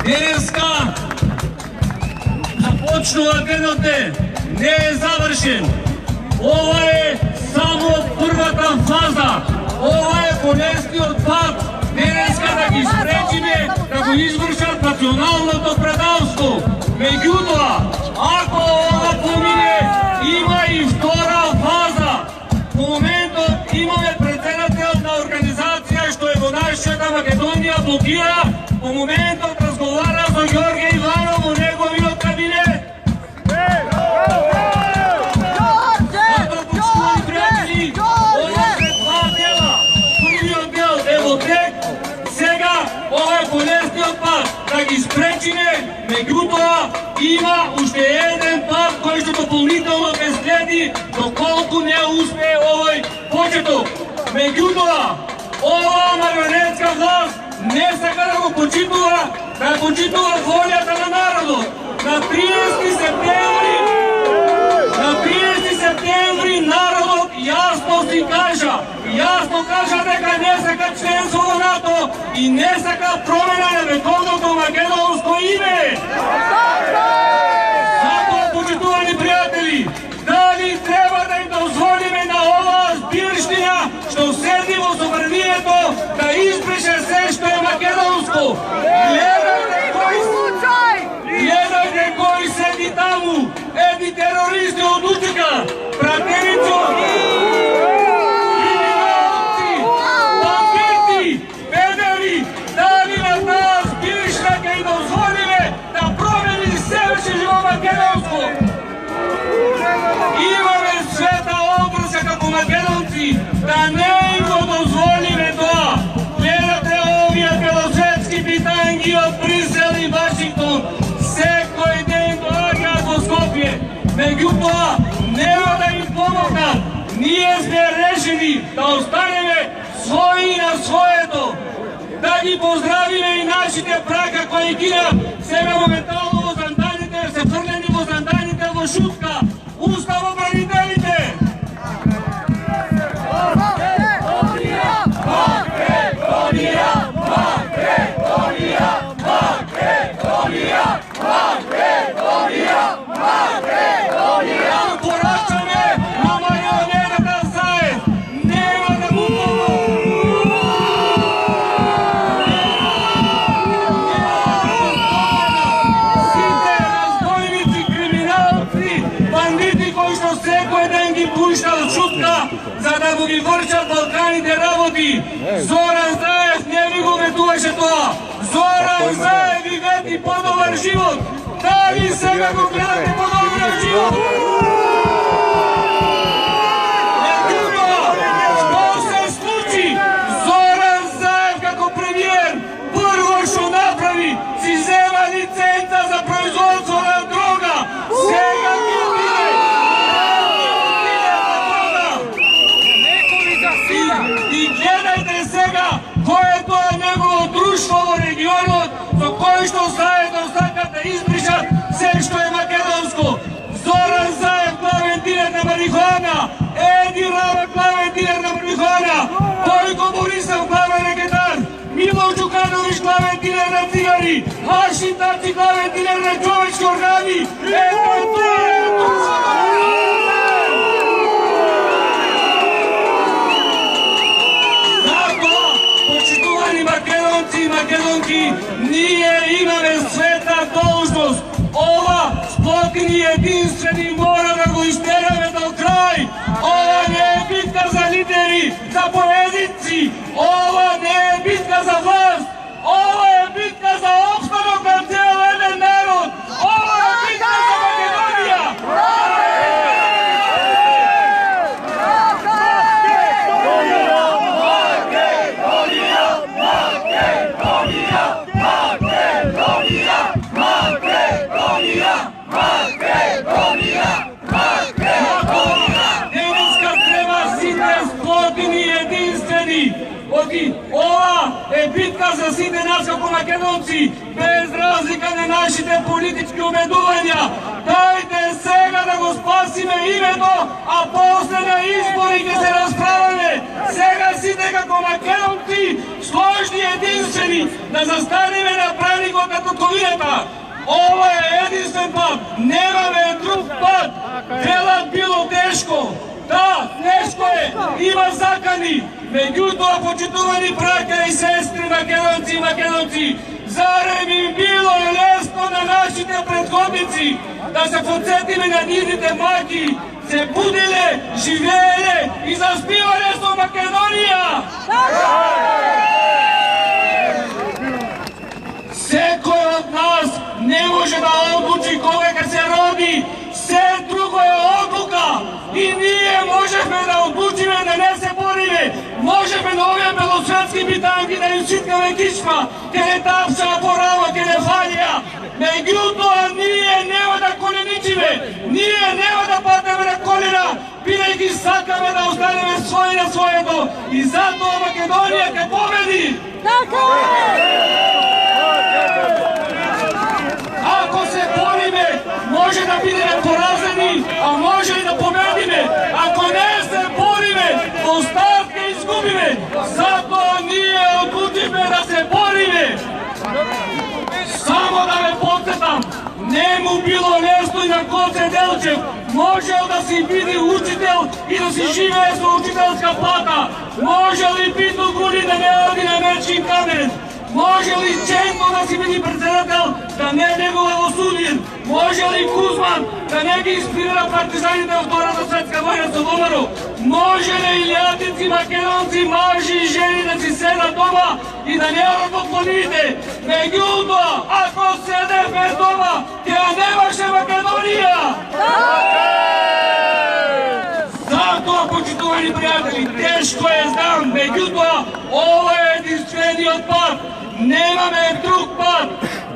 Денеска започнува денот не е завршен. Ова е само првата фаза. Ова е болесниот пат. Денеска да ги спречиме да го извршат националното предавство. Меѓутоа, ако ова помине, има и втора фаза. Во моментот имаме председател на организација што е во нашата Македонија блокира. Во моментот разговара со Ѓорѓе Иванов во неговиот кабинет. Да ги спречиме, меѓутоа има уште еден пат кој што дополнително ке следи доколку не успее овој почеток. Меѓутоа, ова марионетска власт не сака да го почитува, да почитува волјата на народот. На 30 септември народот јасно си кажа дека не сака членство во НАТО и не сака промена на вековното македонско име. Затоа, почитувани пријатели, дали треба да им дозволиме на оваа збирштина што седи во собранието да избрише се што е македонско? Гледайте кој седи таму, едни терористи од УЧК, пратеници од криминалци, бандити, педери, дали на таа збиршна ке и дозволиме да промени себе во македонско? Имаме света обрска како македонци, да не им го дозволиме тоа. Гледате овие белосветски битанги од Брисел и Вашингтон, секој ден доаѓаат во Скопје, меѓутоа нема да им помогнат. Ние сме решени да останеме своји на своето, да ги поздравиме и нашите брака кои гинат сега моментално во занданите, се фрлени во занданите во Шутка. Уставобранителите! Порачаме на марионетата заед! Нема да му сите разбойници, криминалци, бандити кои што секој ден ги пушта од Шутка за да му ги врчат Балканите работи. Зоран Заев не ви го ветуваше тоа. Зоран Заев ви вети подобар живот. Дали сега го гледате подобар живот? Што се случи? Зоран Заев како премиер прво што направи, си зема лиценца за производство на дрога. Сега ги отиде. И гледајте сега кој е тоа негово друштво во регионот со кој што заедно сакат да избришат се што е македонско. Зоран Заев, главен дилер на марихуана, Еди Рама, главен дилер на марихуана, Бойко Борисов, главен рекетар, Мило Џукановиќ, главен дилер на цигари, Хашим Таči, главен дилер на човечки органи. Ето е тоа друштвото. Македонци и македонки, ние имаме света должност. Ова сплотени единствени мора да го изтераме до крај. Ова не е битка за лидери, за поединци. Ова не е битка за власт. Ова е битка за опстанок на цел еден народ. Ова е битка за Македонија. Денеска треба сите сплотени единствени. Ова е битка за сите нас како македонци, без разлика на нашите политички убедувања. Дајте сега да го спасиме името, а после на избори ќе се расправаме. Сега сите како македонци, сложни единствени, да застанеме на прави стани го като ковината. Ова е единствен пат, немаме друг пат. Делат било тешко. Да, тешко е, има закани. Меѓутоа, почитувани браќа и сестри македонци и македонци, зарем им било лесно на нашите предходници да се подсетиме на нивните маки, се будиле, живееле и заспивале со Македонија. Секој од нас не може да одлучи кога ќе се роди, се друго е одлука. И ние можехме да одлучиме да не се бориме, можехме на овие белосветски битанги да им ситкаме кичма, ке не тапша по рамо, ке не фалија. Меѓутоа, ние нема да коленичиме, ние нема да паднеме на колена, бидејќи сакаме да останеме своји на своето и затоа Македонија ќе победи. Ако се бориме, може да бидеме поразени, а може и да победиме. Ако не се бориме, остав ќе изгубиме. Затоа ние одлучивме да се бориме. Само да ме подсетам, не му било лесно и на Гоце Делчев. Можел да си биде учител и да си живее со учителска плата. Можел и Пито Гули да не оди на Мечин камен. Може ли Ченко да си биде председател, да не негово судиен? Може ли Кузман да не ги инспирира партизаните во Втората светска војна со Ломаро? Може ли илјадници македонци, мажи и жени да си седат дома и да не одат во планините? Меѓутоа, ако седевме дома, ќе немаше Македонија! Затоа, почитувани пријатели, тешко е, знам, меѓутоа, ова е единствениот пат. Немаме друг пат.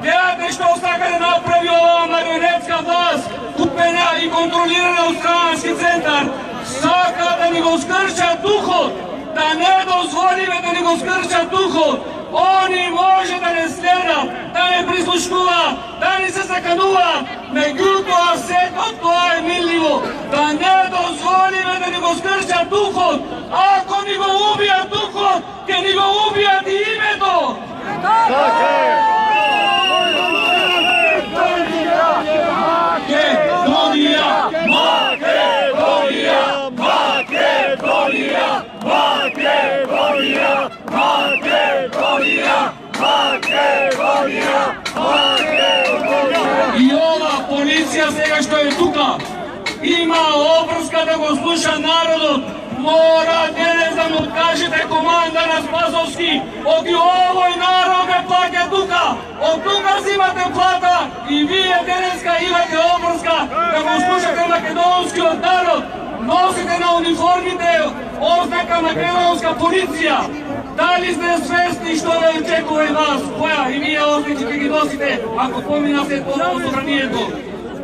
Гледате што сака да направи оваа марионетска власт, купена и контролирана од странски центар. Сака да ни го скрча духот, да не дозволиме да ни го скрча духот. Они може да не следат, да не прислушнуваат, да ни се закануваат. Меѓутоа, сето тоа е милливо, да не дозволиме да ни го скрча духот. Ако ни го убијат духот, ќе ни го убијат и името. Македонија, Македонија, Македонија, Македонија, Македонија, Македонија, Македонија. И ова полиција сега што е тука, има обврска да го слуша народот. Мора денес да му откажете команда на Спасовски, оти овој народ ме плаќа тука, од тука зимате плата и вие денеска имате обврска да го слушате македонскиот народ. Носите на униформите ознака македонска полиција. Дали сте свесни што ве очекува и вас? Која и вие означи ќе ги носите ако помина след ovo собранието.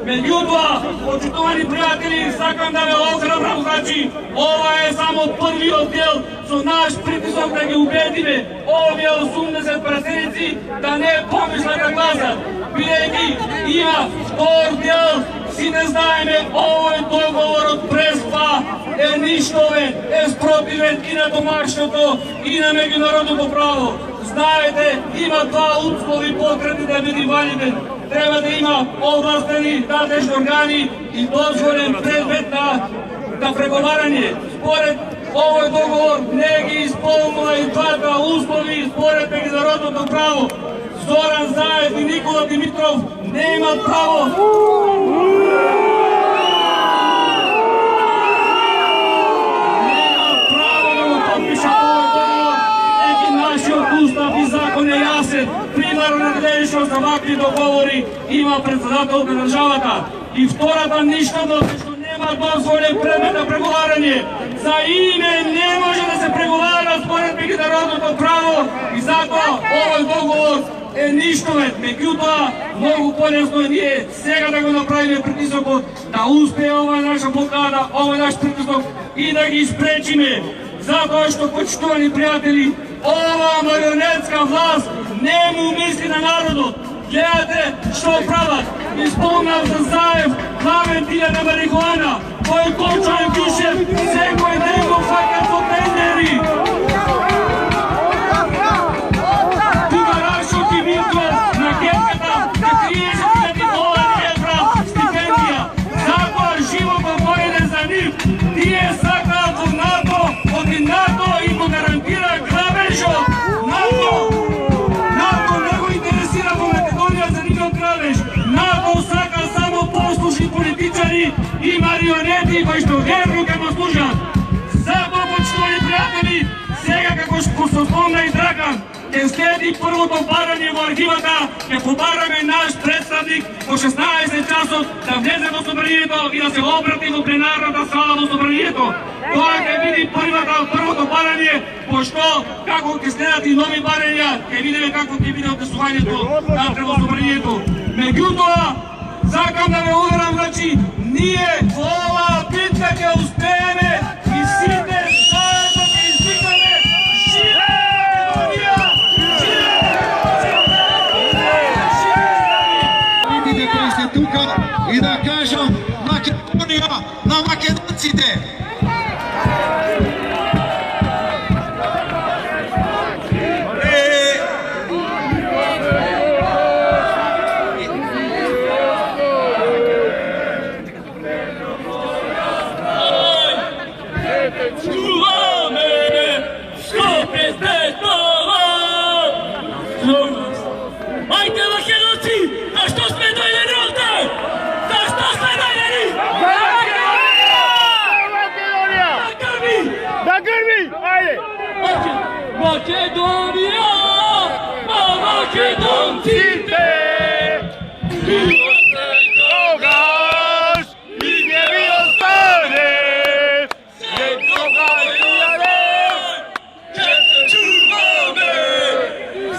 Меѓутоа, почитувани пријатели, сакам да ве охрабрам, значи, ова е само првиот дел со наш притисок да ги убедиме овие 80 пратеници да не помислат да гласат. Бидејќи има втор дел, сите знаеме, овој договорот Преспа е ништовен, е спротивен и на домашното, и на меѓународното право. Знаете, има два услови потребни да биде валиден. Треба да има овластени надежни органи и дозволен предмет на преговарање. Според овој договор не ги исполнува и двата услови според меѓународното право. Зоран Заев и Никола Димитров не имат право да го подпишат овој договор. Неки нашиот устав и закон е јасен. Примерно надлежност за вакви договори има председател на државата. И втората ништовност е што нема дозволен предмет на преговарање. За име не може да се преговара според меѓународното право и затоа овој договор е ништовен. Меѓутоа, многу полесно е ние сега да го направиме притисокот, да успее оваа наша блокада, овој наш притисок и да ги спречиме. Затоа што, почитувани пријатели, оваа марионетска власт не му мисли на народот. Гледате што прават. Исполнав за Заев главен дилер на марихуана, кој Кочоев Ѓушев секој ден го фаќат со тендери. Тука Рашо Димитров на patrioti koji što vjerno kad mu služat. Zato, počtovani prijatelji, сега како што спомна и Драган, ќе следи првото барање во архивата, ќе побараме наш представник во 16 часот да влезе во собранието и да се обрати во пленарната сала во собранието. Тоа ќе биде првото барање, пошто како ќе следат и нови барања, ќе видиме како ќе биде однесувањето натре во собранието. Меѓутоа, сакам да ве уверам, значи, ние во оваа битка ќе успееме и сите заедно ќе извикаме Живе Македонија! Видите кои сте тука и да кажам Македонија на македонците! Ajde Makedonci, zašto sme dojdeni ovde? Zašto sme dojdeni? Makedonija! Na krvi! Da grmi! Ajde! Makedonija! Ma Makedoncite! Kogaš i nie mi ostaneš! Jednoga lijane! Kiedy czuvame!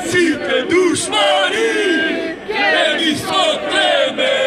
Site dušmani! Kemi sotreme!